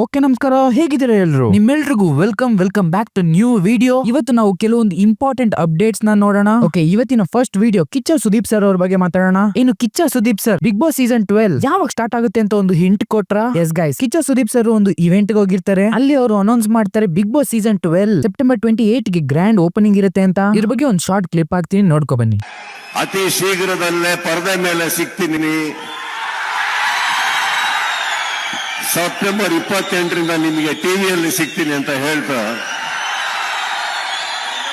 Okay ನಮಸ್ಕಾರ, ಹೇಗಿದ್ದೀರಾ ಎಲ್ರು? ನಿಮ್ಮೆಲ್ರಿಗೂ welcome back to new video. ಇವತ್ತು ನಾವು ಕೆಲವೊಂದು ಇಂಪಾರ್ಟೆಂಟ್ ಅಪ್ಡೇಟ್ಸ್ ನೋಡೋಣ. ಓಕೆ, ಇವತ್ತಿನ first video Kichcha Sudeep sir ಅವ್ರ ಬಗ್ಗೆ ಮಾತಾಡೋಣ. ಇನ್ನು Kichcha Sudeep sir Bigg Boss season 12 ಯಾವಾಗ ಸ್ಟಾರ್ಟ್ ಆಗುತ್ತೆ ಅಂತ ಒಂದು ಹಿಂಟ್ ಕೊಟ್ರ. Yes guys, Kichcha Sudeep sir ಒಂದು ಇವೆಂಟ್ ಗೆ ಹೋಗಿರ್ತಾರೆ. ಅಲ್ಲಿ ಅವರು ಅನೌನ್ಸ್ ಮಾಡ್ತಾರೆ ಬಿಗ್ ಬಾಸ್ ಸೀಸನ್ 12 ಸೆಪ್ಟೆಂಬರ್ 28 ಗೆ ಗ್ರ್ಯಾಂಡ್ ಓಪನಿಂಗ್ ಇರುತ್ತೆ ಅಂತ. ಇದ್ರ ಬಗ್ಗೆ ಒಂದು ಶಾರ್ಟ್ ಕ್ಲಿಪ್ ಹಾಕ್ತೀನಿ, ನೋಡ್ಕೊ ಬನ್ನಿ. ಅತಿ ಶೀಘ್ರದಲ್ಲೇ ಪರದೆ ಮೇಲೆ ಸಿಗ್ತೀನಿ. ಸೆಪ್ಟೆಂಬರ್ 28ರಿಂದ ನಿಮಗೆ ಟಿವಿಯಲ್ಲಿ ಸಿಗ್ತೀನಿ ಅಂತ ಹೇಳ್ತಾ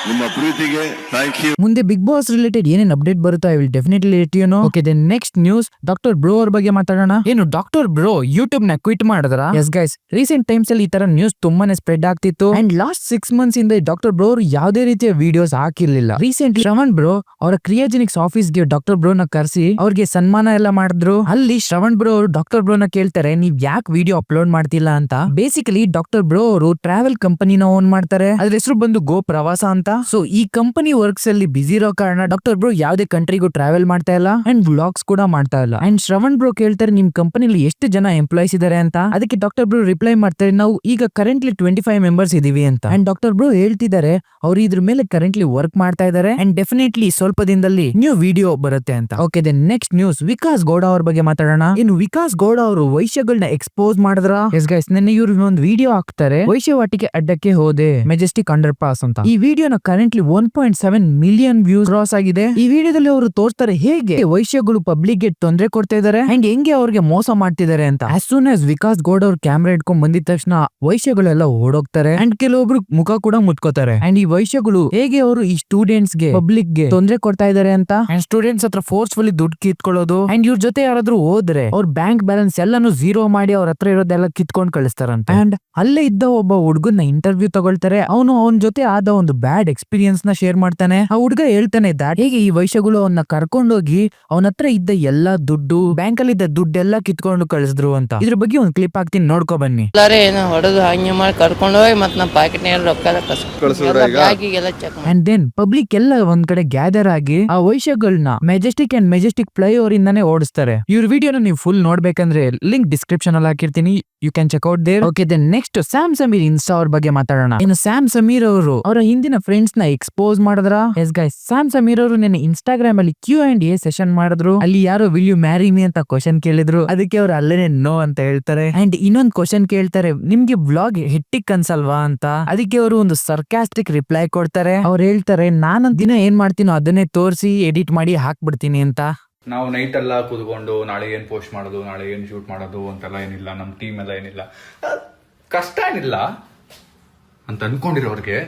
ನಿಮ್ಮ ಪ್ರೀತಿಗೆ ಥ್ಯಾಂಕ್ ಯು. ಮುಂದೆ ಬಿಗ್ ಬಾಸ್ ರಿಲೇಟೆಡ್ ಏನೇನ್ ಅಪ್ಡೇಟ್ ಬರುತ್ತಾ I will definitely let you know. Okay, then next news doctor bro ಅವ್ರ ಬಗ್ಗೆ ಮಾತಾಡೋಣ. ಏನು ಡಾಕ್ಟರ್ ಬ್ರೋ ಯೂಟ್ಯೂಬ್ ನ ಕ್ವಿಟ್ ಮಾಡಿದ್ರ? ಎಸ್ ಗೈಸ್, ರೀಸೆಂಟ್ ಟೈಮ್ಸ್ ಅಲ್ಲಿ ಈ ತರ ನ್ಯೂಸ್ ತುಂಬಾನೇ ಸ್ಪ್ರೆಡ್ ಆಗ್ತಿತ್ತು. ಅಂಡ್ ಲಾಸ್ಟ್ 6 months ಇಂದ ಡಾಕ್ಟರ್ ಬ್ರೋ ಅವರು ಯಾವುದೇ ರೀತಿಯ ವಿಡಿಯೋಸ್ ಹಾಕಿರ್ಲಿಲ್ಲ. ರೀಸೆಂಟ್ಲಿ ಶ್ರವಣ್ ಬ್ರೋ ಅವರ ಕ್ರಿಯಾಜೆನಿಕ್ಸ್ ಆಫೀಸ್ ಗೆ ಡಾಕ್ಟರ್ ಬ್ರೋ ನ ಕರೆಸಿ ಅವ್ರಿಗೆ ಸನ್ಮಾನ ಎಲ್ಲ ಮಾಡಿದ್ರು. ಅಲ್ಲಿ ಶ್ರವಣ್ ಬ್ರೋ ಅವರು ಡಾಕ್ಟರ್ ಬ್ರೋ ನ ಕೇಳ್ತಾರೆ, ನೀವ್ ಯಾಕೆ ವಿಡಿಯೋ ಅಪ್ಲೋಡ್ ಮಾಡ್ತಿಲ್ಲ ಅಂತ. ಬೇಸಿಕಲಿ ಡಾಕ್ಟರ್ ಬ್ರೋ ಅವರು ಟ್ರಾವೆಲ್ ಕಂಪನಿನ ಓನ್ ಮಾಡ್ತಾರೆ. ಅದ್ರ ಹೆಸರು ಬಂದು ಗೋ ಪ್ರವಾಸ ಅಂತ. ಸೊ ಈ ಕಂಪನಿ ವರ್ಕ್ಸ್ ಅಲ್ಲಿ ಬಿಸಿ ಇರೋ ಕಾರಣ ಡಾಕ್ಟರ್ ಬ್ರೋ ಯಾವ್ದೇ ಕಂಟ್ರಿಗೂ ಟ್ರಾವೆಲ್ ಮಾಡ್ತಾ ಇಲ್ಲ ಅಂಡ್ ವ್ಲಾಗ್ಸ್ ಕೂಡ ಮಾಡ್ತಾ ಇಲ್ಲ. ಅಂಡ್ ಶ್ರವಣ್ ಬ್ರೋ ಕೇಳ್ತಾರೆ, ನಿಮ್ ಕಂಪನಿಲಿ ಎಷ್ಟು ಜನ ಎಂಪ್ಲಾಯ್ಸ್ ಇದಾರೆ ಅಂತ. ಅದಕ್ಕೆ ಡಾಕ್ಟರ್ ಬ್ರೋ ರಿಪ್ಲೈ ಮಾಡ್ತಾರೆ, ನಾವು ಈಗ ಕರೆಂಟ್ಲಿ 25 ಮೆಂಬರ್ಸ್ ಇದೀವಿ ಅಂತ. ಅಂಡ್ ಡಾಕ್ಟರ್ ಬ್ರೋ ಹೇಳ್ತಿದ್ದಾರೆ ಅವ್ರು ಇದ್ರ ಮೇಲೆ ಕರೆಂಟ್ಲಿ ವರ್ಕ್ ಮಾಡ್ತಾ ಇದಾರೆ ಅಂಡ್ ಡೆಫಿನೆಟ್ಲಿ ಸ್ವಲ್ಪ ದಿನದಲ್ಲಿ ನ್ಯೂ ವಿಡಿಯೋ ಬರುತ್ತೆ ಅಂತ. Okay, then next news Vikas Gowda ಅವ್ರ ಬಗ್ಗೆ ಮಾತಾಡೋಣ. ಇನ್ನು ವಿಕಾಸ್ ಗೌಡ ಅವರು ವೈಶ್ಯಗಳನ್ನ ಎಕ್ಸ್ಪೋಸ್ ಮಾಡಿದ್ರ? ಎಸ್ ಗೈಸ್, ನೆನ್ನೆ ಇವ್ರು ಒಂದು ವಿಡಿಯೋ ಹಾಕ್ತಾರೆ, ವೈಶ್ಯವಾಟಿಕೆ ಅಡ್ಡಕ್ಕೆ ಹೋದೆ ಮೆಜೆಸ್ಟಿಕ್ ಅಂಡರ್ ಪಾಸ್ ಅಂತ. ಈ ವಿಡಿಯೋನ ಕರೆಂಟ್ಲಿ 1.7 ಮಿಲಿಯನ್ ವ್ಯೂಸ್ ಕ್ರಾಸ್ ಆಗಿದೆ. ಈ ವಿಡಿಯೋದಲ್ಲಿ ಅವರು ತೋರಿಸ್ತಾರೆ ಹೇಗೆ ವೈಶ್ಯಗಳು ಪಬ್ಲಿಕ್ ಗೆ ತೊಂದರೆ ಕೊಡ್ತಾ ಇದಾರೆ ಅಂಡ್ ಹೆಂಗೆ ಅವ್ರಿಗೆ ಮೋಸ ಮಾಡ್ತಿದ್ದಾರೆ ಅಂತ. As soon as Vikas Gowda ಅವ್ರ ಕ್ಯಾಮ್ರಾ ಇಟ್ಕೊಂಡ್ ಬಂದಿದ ತಕ್ಷಣ ವೈಶ್ಯಗಳೆಲ್ಲ ಓಡೋಗ್ತಾರೆ ಅಂಡ್ ಕೆಲವೊಬ್ರು ಮುಖ ಕೂಡ ಮುಟ್ಕೋತಾರೆ. ಅಂಡ್ ಈ ವೈಶ್ಯಗಳು ಹೇಗೆ ಅವರು ಈ ಸ್ಟೂಡೆಂಟ್ಸ್ ಗೆ ಪಬ್ಲಿಕ್ ಗೆ ತೊಂದರೆ ಕೊಡ್ತಾ ಇದಾರೆ ಅಂತ. ಅಂಡ್ ಸ್ಟೂಡೆಂಟ್ಸ್ ಹತ್ರ ಫೋರ್ಸ್ಫುಲಿ ದುಡ್ಡು ಕಿತ್ಕೊಳ್ಳೋದು ಅಂಡ್ ಇವ್ರ ಜೊತೆ ಯಾರಾದ್ರೂ ಹೋದ್ರೆ ಅವ್ರ ಬ್ಯಾಂಕ್ ಬ್ಯಾಲೆನ್ಸ್ ಎಲ್ಲಾನು ಝೀರೋ ಮಾಡಿ ಅವ್ರ ಹತ್ರ ಇರೋದೆಲ್ಲ ಕಿತ್ಕೊಂಡ್ ಕಳಿಸ್ತಾರಂತ. ಅಂಡ್ ಅಲ್ಲೇ ಇದ್ದ ಒಬ್ಬ ಹುಡುಗನ ಇಂಟರ್ವ್ಯೂ ತಗೊಳ್ತಾರೆ. ಅವನ ಜೊತೆ ಆದ ಒಂದು ಬ್ಯಾಡ್ ಎಕ್ಸ್ಪೀರಿಯನ್ಸ್ ನ ಶೇರ್ ಮಾಡ್ತಾನೆ. ಆ ಹುಡುಗ ಹೇಳ್ತಾನೆ ಹೇಗೆ ಈ ವೈಶ್ಯಗಳು ಅವನ್ನ ಕರ್ಕೊಂಡೋಗಿ ಅವನ ಹತ್ರ ಇದ್ದ ಎಲ್ಲಾ ದುಡ್ಡು, ಬ್ಯಾಂಕ್ ಅಲ್ಲಿ ಇದ್ದ ದುಡ್ಡೆಲ್ಲ ಕಿತ್ಕೊಂಡು ಕಳಿಸಿದ್ರು ಅಂತ. ಇದ್ರ ಬಗ್ಗೆ ಒಂದು ಕ್ಲಿಪ್ ಹಾಕ್ತೀನಿ, ನೋಡ್ಕೊ ಬನ್ನಿ. ಹೊಡೆದು ಹಂಗೆ ಮಾಡಿ ಕರ್ಕೊಂಡು ಹೋಗಿ ಮತ್ತೆ ನಮ್ಮ ಪಾಕೆಟ್ ರೊಕ್ಕ ಅಂಡ್ ದೆನ್ ಪಬ್ಲಿಕ್ ಎಲ್ಲ ಒಂದ್ ಕಡೆ ಗ್ಯಾದರ್ ಆಗಿ ಆ ವೈಶ್ಯಗಳನ್ನ ಮೆಜೆಸ್ಟಿಕ್ ಫ್ಲೈಓವರ್ ಇಂದಾನೆ ಓಡಿಸ್ತಾರೆ. ಇವ್ರ ವಿಡಿಯೋನ ನೀವು ಫುಲ್ ನೋಡ್ಬೇಕಂದ್ರೆ ಲಿಂಕ್ ಡಿಸ್ಕ್ರಿಪ್ಷನ್ ಅಲ್ಲಿ ಹಾಕಿರ್ತೀನಿ, you can check out there. Okay, then next Sam Sameer insta ಅವ್ರ ಬಗ್ಗೆ ಮಾತಾಡೋಣ. ಇನ್ನು ಸ್ಯಾಮ್ ಸಮೀರ್ ಅವರು ಅವರ ಹಿಂದಿನ ಫ್ರೆಂಡ್ಸ್ ನ ಎಕ್ಸ್ಪೋಸ್ ಮಾಡಿದ್ರ? ಎಸ್ ಗೈಸ್, ಸ್ಯಾಮ್ ಸಮೀರ್ ಅವರು ನೆನ್ನೆ ಇನ್ಸ್ಟಾಗ್ರಾಮ್ ಅಲ್ಲಿ Q&A ಸೆಷನ್ ಮಾಡಿದ್ರು. ಅಲ್ಲಿ ಯಾರೋ ವಿಲ್ ಯು ಮ್ಯಾರಿ ಮೀ ಅಂತ ಕ್ವಶನ್ ಕೇಳಿದ್ರು. ಅದಕ್ಕೆ ಅವ್ರು ಅಲ್ಲೇನೆ ನೋ ಅಂತ ಹೇಳ್ತಾರೆ. ಅಂಡ್ ಇನ್ನೊಂದು ಕ್ವಶನ್ ಕೇಳ್ತಾರೆ, ನಿಮ್ಗೆ ವ್ಲಾಗ್ ಹೆಟ್ಟಿಕ್ ಅನ್ಸಲ್ವಾ ಅಂತ. ಅದಕ್ಕೆ ಅವರು ಒಂದು ಸರ್ಕಾಸ್ಟಿಕ್ ರಿಪ್ಲೈ ಕೊಡ್ತಾರೆ. ಅವ್ರು ಹೇಳ್ತಾರೆ, ನಾನು ದಿನ ಏನ್ ಮಾಡ್ತೀನೋ ಅದನ್ನೇ ತೋರಿಸಿ ಎಡಿಟ್ ಮಾಡಿ ಹಾಕ್ಬಿಡ್ತೀನಿ ಅಂತ. ನಾವು ನೈಟ್ ಎಲ್ಲ ಕೂತ್ಕೊಂಡು ನಾಳೆ ಏನ್ ಪೋಸ್ಟ್ ಮಾಡೋದು, ನಾಳೆ ಏನ್ ಶೂಟ್ ಮಾಡೋದು ಅಂತೆಲ್ಲ ಏನಿಲ್ಲ. ನಮ್ಮ ಟೀಮ್ ಎಲ್ಲ ಏನಿಲ್ಲ, ಕಷ್ಟ ಏನಿಲ್ಲ ಅಂತ ಅನ್ಕೊಂಡಿರೋರ್ಗೆ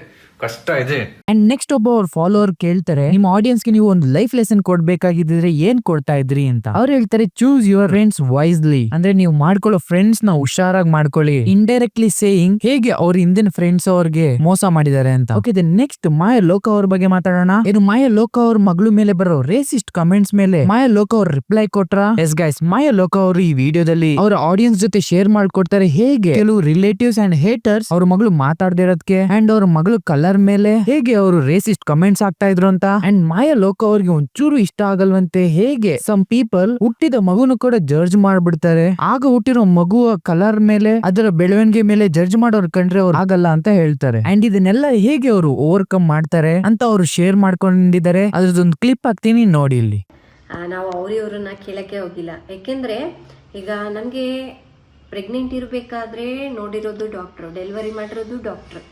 ಕಷ್ಟ ಇದೆ. ಅಂಡ್ ನೆಕ್ಸ್ಟ್ ಒಬ್ಬ ಅವ್ರ ಫಾಲೋವರ್ ಕೇಳ್ತಾರೆ, ನಿಮ್ಮ ಆಡಿಯನ್ಸ್ ಗೆ ನೀವು ಒಂದು ಲೈಫ್ ಲೆಸನ್ ಕೊಡ್ಬೇಕಾಗಿದ್ರೆ ಏನ್ ಕೊಡ್ತಾ ಇದ್ರಿ ಅಂತ. ಅವ್ರು ಹೇಳ್ತಾರೆ, ಚೂಸ್ ಯುವರ್ ಫ್ರೆಂಡ್ಸ್ ವೈಸ್ಲಿ. ಅಂದ್ರೆ ನೀವು ಮಾಡ್ಕೊಳ್ಳೋ ಫ್ರೆಂಡ್ಸ್ ನ ಹುಷಾರಾಗಿ ಮಾಡ್ಕೊಳ್ಳಿ. ಇಂಡೈರೆಕ್ಟ್ಲಿ ಸೇಯಿಂಗ್ ಹೇಗೆ ಅವ್ರ ಹಿಂದಿನ ಫ್ರೆಂಡ್ಸ್ ಅವ್ರಿಗೆ ಮೋಸ ಮಾಡಿದ್ದಾರೆ ಅಂತ. ಓಕೆ, ನೆಕ್ಸ್ಟ್ ಮಾಯ ಲೋಕ ಅವ್ರ ಬಗ್ಗೆ ಮಾತಾಡೋಣ. ಏನು ಮಾಯ ಲೋಕ ಅವ್ರ ಮಗಳ ಮೇಲೆ ಬರೋ ರೇಸಿಸ್ಟ್ ಕಮೆಂಟ್ಸ್ ಮೇಲೆ ಮಾಯ ಲೋಕ ಅವ್ರ ರಿಪ್ಲೈ ಕೊಟ್ರ? ಎಸ್ ಗೈಸ್, ಮಾಯ ಲೋಕ ಅವರು ಈ ವಿಡಿಯೋದಲ್ಲಿ ಅವರ ಆಡಿಯನ್ಸ್ ಜೊತೆ ಶೇರ್ ಮಾಡ್ಕೊಡ್ತಾರೆ ಹೇಗೆ ಕೆಲವು ರಿಲೇಟಿವ್ಸ್ ಅಂಡ್ ಹೇಟರ್ಸ್ ಅವ್ರ ಮಗಳು ಮಾತಾಡ್ದಿರೋದಕ್ಕೆ ಅಂಡ್ ಅವ್ರ ಮಗಳು ಕಲರ್ ಮೇಲೆ ಹೇಗೆ ಅವರು ರೇಸಿಸ್ಟ್ ಕಮೆಂಟ್ಸ್ ಆಗ್ತಾ ಇದ್ರು ಅಂತ. ಅಂಡ್ ಮಾಯಾ ಲೋಕ ಅವ್ರಿಗೆ ಒಂಚೂರು ಇಷ್ಟ ಆಗಲ್ವಂತೆ ಹೇಗೆ ಸಮ್ ಪೀಪಲ್ ಹುಟ್ಟಿದ ಮಗುನು ಕೂಡ ಜಡ್ಜ್ ಮಾಡ್ಬಿಡ್ತಾರೆ. ಆಗ ಹುಟ್ಟಿರೋ ಮಗುವ ಕಲರ್ ಮೇಲೆ ಅದರ ಬೆಳವಣಿಗೆ ಮೇಲೆ ಜಡ್ಜ್ ಮಾಡೋರ್ ಕಂಡ್ರೆ ಅವ್ರು ಆಗಲ್ಲ ಅಂತ ಹೇಳ್ತಾರೆ. ಅಂಡ್ ಇದನ್ನೆಲ್ಲ ಹೇಗೆ ಅವರು ಓವರ್ಕಮ್ ಮಾಡ್ತಾರೆ ಅಂತ ಅವರು ಶೇರ್ ಮಾಡ್ಕೊಂಡಿದ್ದಾರೆ. ಅದ್ರದೊಂದು ಕ್ಲಿಪ್ ಹಾಕ್ತೀನಿ, ನೋಡಿ ಇಲ್ಲಿ. ನಾವು ಅವ್ರನ್ನ ಕೇಳಕ್ಕೆ ಹೋಗಿಲ್ಲ, ಯಾಕೆಂದ್ರೆ ಈಗ ನನಗೆ ಪ್ರೆಗ್ನೆಂಟ್ ಇರಬೇಕಾದ್ರೆ ನೋಡಿರೋದು ಡಾಕ್ಟ್ರು, ಡೆಲಿವರಿ ಮಾಡಿರೋದು ಡಾಕ್ಟ್ರು.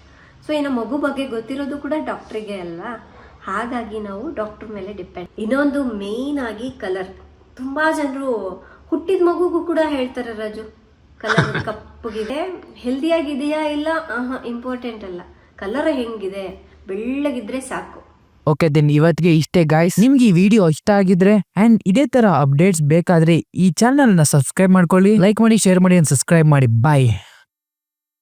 ಸೊ ಇನ್ನು ಮಗು ಬಗ್ಗೆ ಗೊತ್ತಿರೋದು ಕೂಡ ಡಾಕ್ಟ್ರಿಗೆ ಅಲ್ವಾ, ಹಾಗಾಗಿ ನಾವು ಡಾಕ್ಟ್ರ್ ಮೇಲೆ ಡಿಪೆಂಡ್. ಇನ್ನೊಂದು ಮೇನ್ ಆಗಿ ಕಲರ್. ತುಂಬಾ ಜನರು ಹುಟ್ಟಿದ ಮಗುಗೂ ಕೂಡ ಹೇಳ್ತಾರೆ, ರಾಜು ಕಲರ್ ಕಪ್ಪಗಿದೆ, ಹೆಲ್ದಿಯಾಗಿದೆಯಾ ಇಲ್ಲ ಇಂಪಾರ್ಟೆಂಟ್ ಅಲ್ಲ, ಕಲರ್ ಹೆಂಗಿದೆ, ಬೆಳ್ಳಗಿದ್ರೆ ಸಾಕು. ಓಕೆ, ದೆನ್ ಇವತ್ತಿಗೆ ಇಷ್ಟೇ ಗಾಯ್ಸ್. ನಿಮ್ಗೆ ಈ ವಿಡಿಯೋ ಇಷ್ಟ ಆಗಿದ್ರೆ ಅಂಡ್ ಇದೇ ತರ ಅಪ್ಡೇಟ್ಸ್ ಬೇಕಾದ್ರೆ ಈ ಚಾನಲ್ ನ ಸಬ್ಸ್ಕ್ರೈಬ್ ಮಾಡ್ಕೊಳ್ಳಿ, ಲೈಕ್ ಮಾಡಿ, ಶೇರ್ ಮಾಡಿ ಅಂಡ್ ಸಬ್ಸ್ಕ್ರೈಬ್ ಮಾಡಿ. ಬಾಯ್.